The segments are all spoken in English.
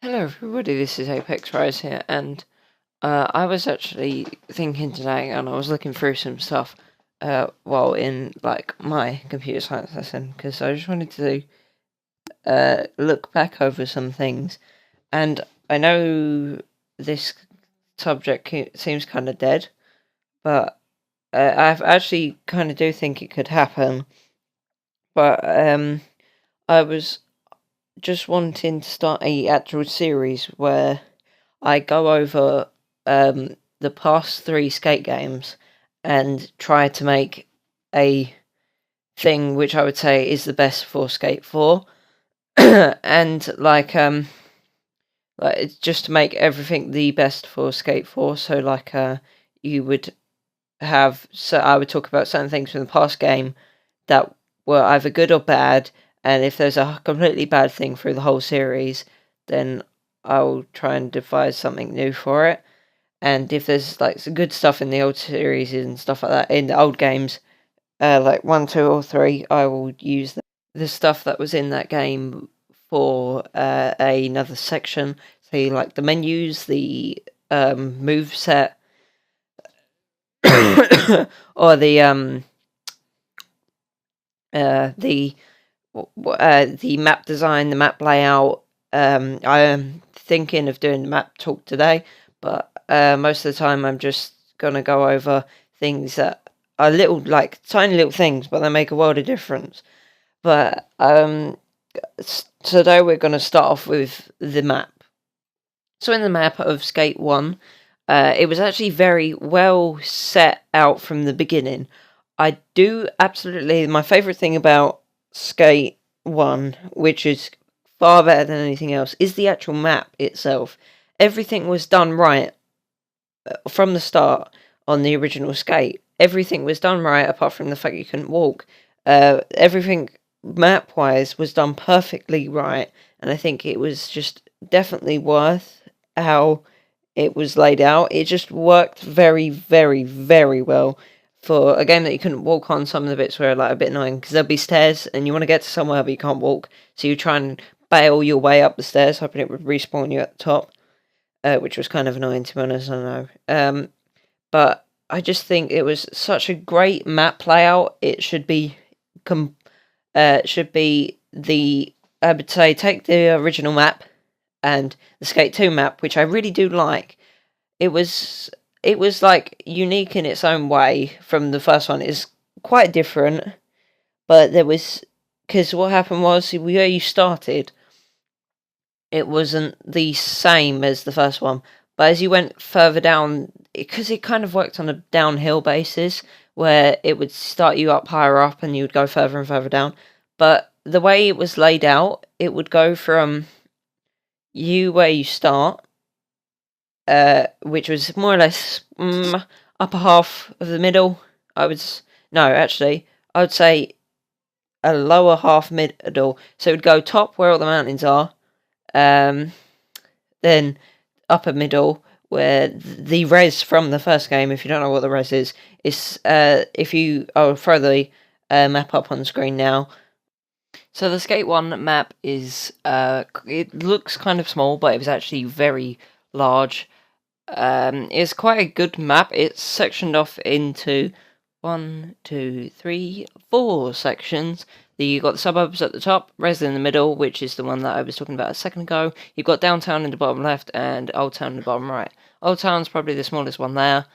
Hello everybody, this is Apex Rise here, and I was actually thinking today, and I was looking through some stuff while in like my computer science lesson, because I just wanted to look back over some things, and I know this subject seems kind of dead, but I actually kind of do think it could happen, but I was just wanting to start a actual series where I go over the past three skate games and try to make a thing which I would say is the best for Skate 4. And like it's just to make everything the best for Skate 4. So you would I would talk about certain things from the past game that were either good or bad, and if there's a completely bad thing through the whole series, then I'll try and devise something new for it. And if there's like some good stuff in the old series and stuff like that in the old games, like 1, 2, or 3, I will use the stuff that was in that game for another section. Say like the menus, the move set, or the map design, the map layout. I am thinking of doing the map talk today, but most of the time I'm just gonna go over things that are little, like tiny little things, but they make a world of difference. But today we're gonna start off with the map. So in the map of Skate 1, it was actually very well set out from the beginning. I do absolutely, my favourite thing about Skate 1, which is far better than anything else, is the actual map itself. Everything was done right from the start on the original Skate. Everything was done right apart from the fact you couldn't walk. Everything map wise was done perfectly right, and I think it was just definitely worth how it was laid out. It just worked very, very, very well for a game that you couldn't walk on. Some of the bits were like a bit annoying because there'll be stairs and you want to get to somewhere but you can't walk, so you try and bail your way up the stairs, hoping it would respawn you at the top, which was kind of annoying to be honest. I know, but I just think it was such a great map layout. It should be should be the, I would say, take the original map and the Skate 2 map, which I really do like. It was like unique in its own way from the first one. It's quite different, but there was, because what happened was where you started, it wasn't the same as the first one. But as you went further down, because it kind of worked on a downhill basis, where it would start you up higher up and you would go further and further down. But the way it was laid out, it would go from you where you start, which was more or less upper half of the middle. No, actually, I would say a lower half middle. So it would go top where all the mountains are, then upper middle where the res from the first game. If you don't know what the res is if you throw the map up on the screen now. So the Skate 1 map is it looks kind of small, but it was actually very large. It's quite a good map. It's sectioned off into 1, 2, 3, 4 sections. You got the suburbs at the top, res in the middle, which is the one that I was talking about a second ago. You've got downtown in the bottom left and Old Town in the bottom right. Old Town's probably the smallest one there,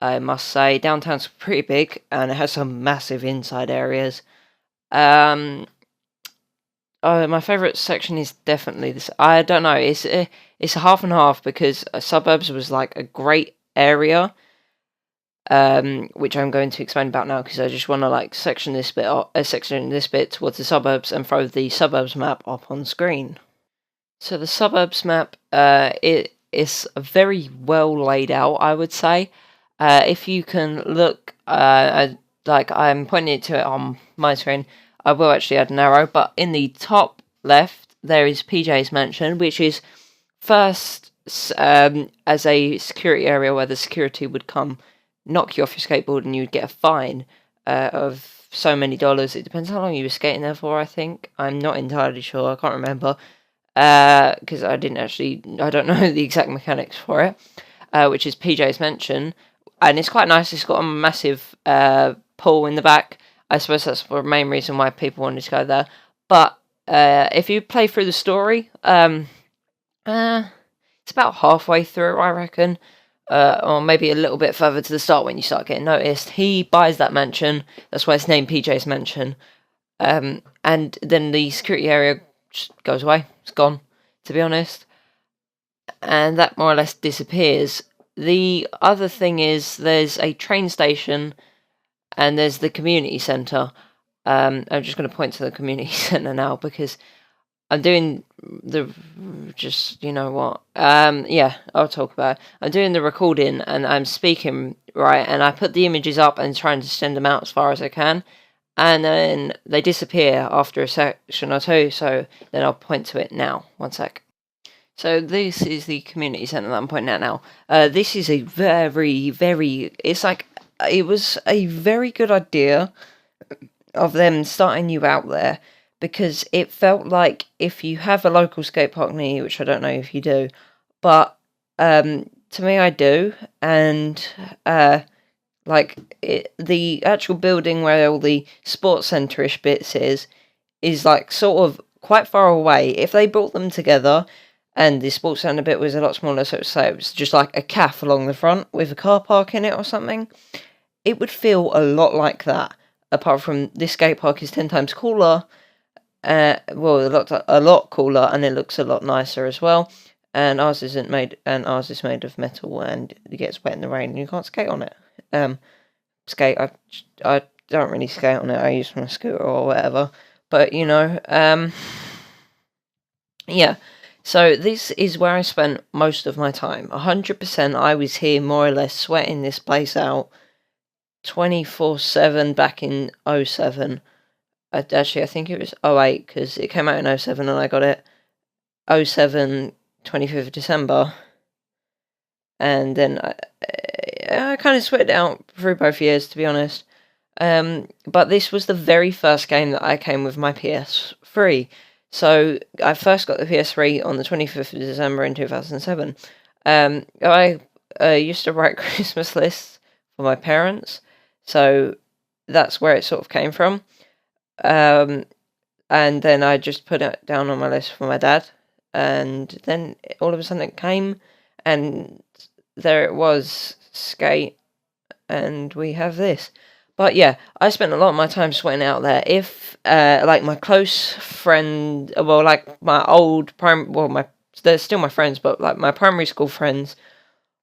I must say. Downtown's pretty big and it has some massive inside areas. My favourite section is definitely this. I don't know. It's a half and half because suburbs was like a great area, which I'm going to explain about now because I just want to like section this bit towards the suburbs and throw the suburbs map up on screen. So the suburbs map, it is very well laid out, I would say. If you can look, like I'm pointing to it on my screen. I will actually add an arrow, but in the top left there is PJ's Mansion, which is first as a security area where the security would come knock you off your skateboard and you'd get a fine of so many dollars. It depends how long you were skating there for, I think. I'm not entirely sure, I can't remember. because I don't know the exact mechanics for it, which is PJ's Mansion, and it's quite nice. It's got a massive pool in the back. I suppose that's the main reason why people wanted to go there. But if you play through the story, it's about halfway through, I reckon, or maybe a little bit further to the start when you start getting noticed. He buys that mansion. That's why it's named PJ's Mansion. And then the security area just goes away. It's gone, to be honest. And that more or less disappears. The other thing is there's a train station and there's the community centre. I'm just going to point to the community centre now because I'm doing you know what? Yeah, I'll talk about it. I'm doing the recording and I'm speaking, right? And I put the images up and trying to send them out as far as I can. And then they disappear after a section or two, so then I'll point to it now. One sec. So this is the community centre that I'm pointing at now. This is a it was a very good idea of them starting you out there, because it felt like if you have a local skate park near you, which I don't know if you do, but to me I do, and the actual building where all the sports centre-ish bits is like sort of quite far away. If they brought them together and the sports centre bit was a lot smaller, so it was just like a cafe along the front with a car park in it or something, it would feel a lot like that. Apart from this skate park is 10 times cooler, a lot cooler, and it looks a lot nicer as well. And ours is made of metal, and it gets wet in the rain, and you can't skate on it. I don't really skate on it. I use my scooter or whatever. But yeah. So this is where I spent most of my time. 100%. I was here more or less sweating this place out 24/7 back in 07. Actually, I think it was 08 because it came out in 07 and I got it 07, 25th of December. And then I kind of sweated out through both years, to be honest. But this was the very first game that I came with my PS3. So I first got the PS3 on the 25th of December in 2007. I used to write Christmas lists for my parents, so that's where it sort of came from. And then I just put it down on my list for my dad, and then all of a sudden it came, and there it was, Skate, and we have this. But yeah, I spent a lot of my time sweating out there. If, my close friend, my old they're still my friends, but like my primary school friends,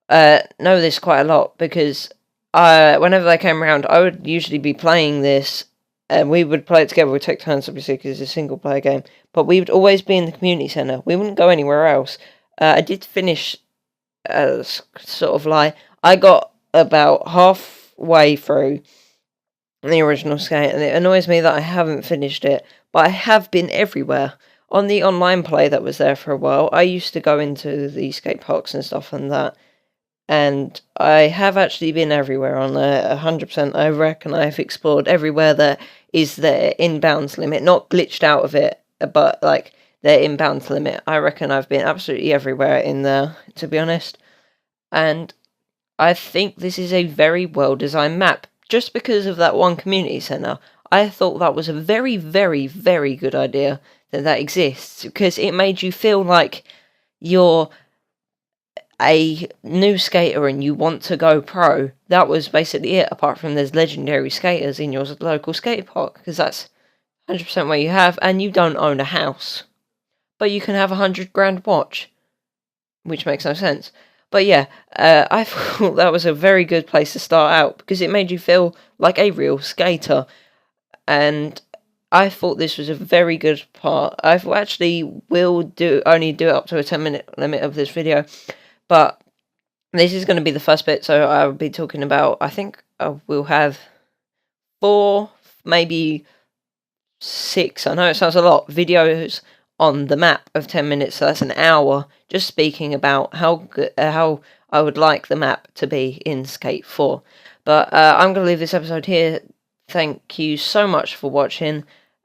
know this quite a lot, because whenever they came around, I would usually be playing this, and we would play it together. We'd take turns, obviously, because it's a single player game, but we would always be in the community centre. We wouldn't go anywhere else. I did finish, I got about halfway through the original Skate, and it annoys me that I haven't finished it, but I have been everywhere. On the online play that was there for a while, I used to go into the skate parks and stuff and that, and I have actually been everywhere on there, 100%. I reckon I've explored everywhere that is their inbounds limit, not glitched out of it, but like their inbounds limit. I reckon I've been absolutely everywhere in there, to be honest, and I think this is a very well-designed map. Just because of that one community centre, I thought that was a very, very, very good idea that exists, because it made you feel like you're a new skater and you want to go pro. That was basically it, apart from there's legendary skaters in your local skate park, because that's 100% where you have, and you don't own a house. But you can have a $100,000 watch, which makes no sense. But yeah, I thought that was a very good place to start out, because it made you feel like a real skater. And I thought this was a very good part. I actually will only do it up to a 10-minute limit of this video. But this is going to be the first bit, so I'll be talking about, I think we'll have 4, maybe 6, I know it sounds a lot, videos on the map of 10 minutes, so that's an hour, just speaking about how I would like the map to be in Skate 4. But I'm going to leave this episode here. Thank you so much for watching.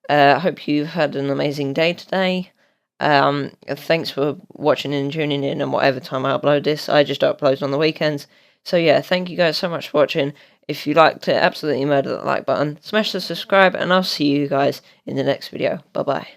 I hope you've had an amazing day today, Thanks for watching and tuning in, and whatever time I upload this, I just upload on the weekends. So yeah, thank you guys so much for watching. If you liked it, absolutely murder that like button, smash the subscribe, and I'll see you guys in the next video. Bye bye.